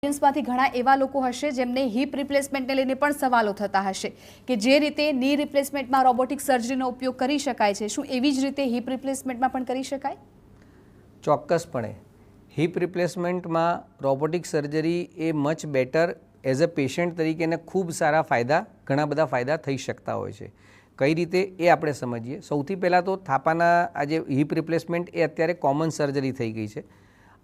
ઓડિયન્સમાંથી ઘણા એવા લોકો હશે જેમને હિપ રિપ્લેસમેન્ટને લઈને પણ સવાલો થતા હશે કે જે રીતે ની રિપ્લેસમેન્ટમાં રોબોટિક સર્જરીનો ઉપયોગ કરી શકાય છે, શું એવી જ રીતે હિપ રિપ્લેસમેન્ટમાં પણ કરી શકાય? ચોક્કસપણે હિપ રિપ્લેસમેન્ટમાં રોબોટિક સર્જરી એ much better as a patient તરીકે એને ખૂબ સારા ફાયદા, ઘણા બધા ફાયદા થઈ શકતા હોય છે. કઈ રીતે એ આપણે સમજીએ. સૌથી પહેલાં તો થાપાના આજે હિપ રિપ્લેસમેન્ટ એ અત્યારે કોમન સર્જરી થઈ ગઈ છે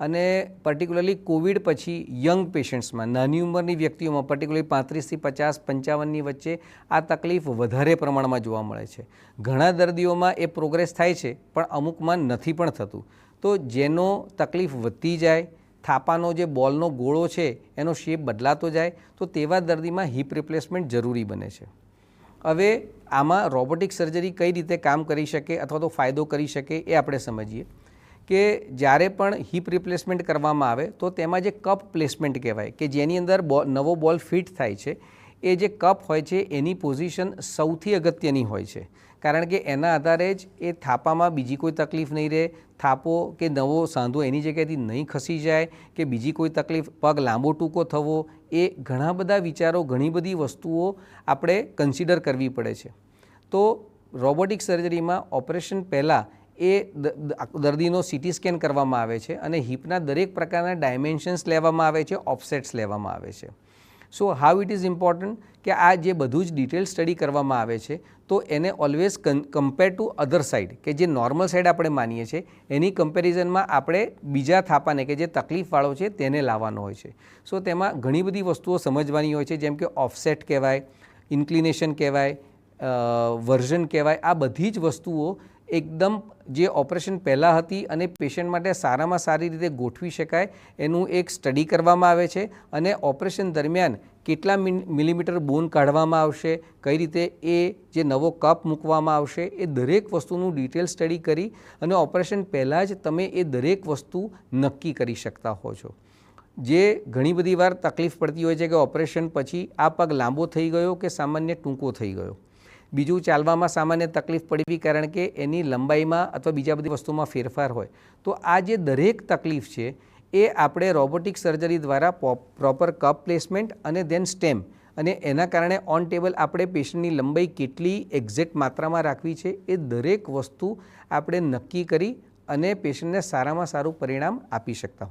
અને પર્ટિક્યુલરલી કોવિડ પછી યંગ પેશન્ટ્સમાં, નાની ઉંમરની વ્યક્તિઓમાં, પર્ટિક્યુલરલી 35થી 50, 55ની વચ્ચે આ તકલીફ વધારે પ્રમાણમાં જોવા મળે છે. ઘણા દર્દીઓમાં એ પ્રોગ્રેસ થાય છે પણ અમુકમાં નથી પણ થતું. તો જેનો તકલીફ વધતી જાય, થાપાનો જે બોલનો ગોળો છે એનો શેપ બદલાતો જાય, તો તેવા દર્દીમાં હિપ રિપ્લેસમેન્ટ જરૂરી બને છે. હવે આમાં રોબોટિક સર્જરી કઈ રીતે કામ કરી શકે અથવા તો ફાયદો કરી શકે એ આપણે સમજીએ કે જ્યારે પણ હિપ રિપ્લેસમેન્ટ કરવામાં આવે તો તેમાં જે કપ પ્લેસમેન્ટ કહેવાય કે જેની અંદર નવો બોલ ફિટ થાય છે, એ જે કપ હોય છે એની પોઝિશન સૌથી અગત્યની હોય છે. કારણ કે એના આધારે જ એ થાપામાં બીજી કોઈ તકલીફ નહીં રહે, થાપો કે નવો સાંધો એની જગ્યાએથી નહીં ખસી જાય કે બીજી કોઈ તકલીફ, પગ લાંબો ટૂંકો થવો, એ ઘણા બધા વિચારો, ઘણી બધી વસ્તુઓ આપણે કન્સિડર કરવી પડે છે. તો રોબોટિક સર્જરીમાં ઓપરેશન પહેલાં એ દર્દીનો સીટી સ્કેન કરવામાં આવે છે અને હિપના દરેક પ્રકારના ડાયમેન્શન્સ લેવામાં આવે છે, ઓફસેટ્સ લેવામાં આવે છે. So how it is important કે આ જે બધું જ ડિટેલ સ્ટડી કરવામાં આવે છે તો એને always compare to other side, કે જે નોર્મલ સાઇડ આપણે માનીએ છીએ એની કમ્પેરિઝનમાં આપણે બીજા થાપાને કે જે તકલીફવાળો છે તેને લાવવાનો હોય છે. સો તેમાં ઘણી બધી વસ્તુઓ સમજવાની હોય છે, જેમ કે ઓફસેટ કહેવાય, ઇન્ક્લિનેશન કહેવાય, વર્ઝન કહેવાય. આ બધી જ વસ્તુઓ એકદમ જે ઓપરેશન પહેલાં હતી અને પેશન્ટ માટે સારામાં સારી રીતે ગોઠવી શકાય એનું એક સ્ટડી કરવામાં આવે છે અને ઓપરેશન દરમિયાન કેટલા મિલીમીટર બોન કાઢવામાં આવશે, કઈ રીતે એ જે નવો કપ મૂકવામાં આવશે, એ દરેક વસ્તુનું ડિટેલ સ્ટડી કરી અને ઓપરેશન પહેલાં જ તમે એ દરેક વસ્તુ નક્કી કરી શકતા હો છો. જે ઘણી બધી વાર તકલીફ પડતી હોય છે કે ઓપરેશન પછી આ પગ લાંબો થઈ ગયો કે સામાન્ય ટૂંકો થઈ ગયો, બીજું ચાલવામાં સામાન્ય તકલીફ પડવી કારણ કે એની લંબાઈમાં અથવા બીજા બધી વસ્તુમાં ફેરફાર હોય. તો આ જે દરેક તકલીફ છે એ આપણે રોબોટિક સર્જરી દ્વારા પ્રોપર કપ પ્લેસમેન્ટ અને ધેન સ્ટેમ, અને એના કારણે ઓન ટેબલ આપણે પેશન્ટની લંબાઈ કેટલી એક્ઝેક્ટ માત્રામાં રાખવી છે એ દરેક વસ્તુ આપણે નક્કી કરી અને પેશન્ટને સારામાં સારું પરિણામ આપી શકતા હોય.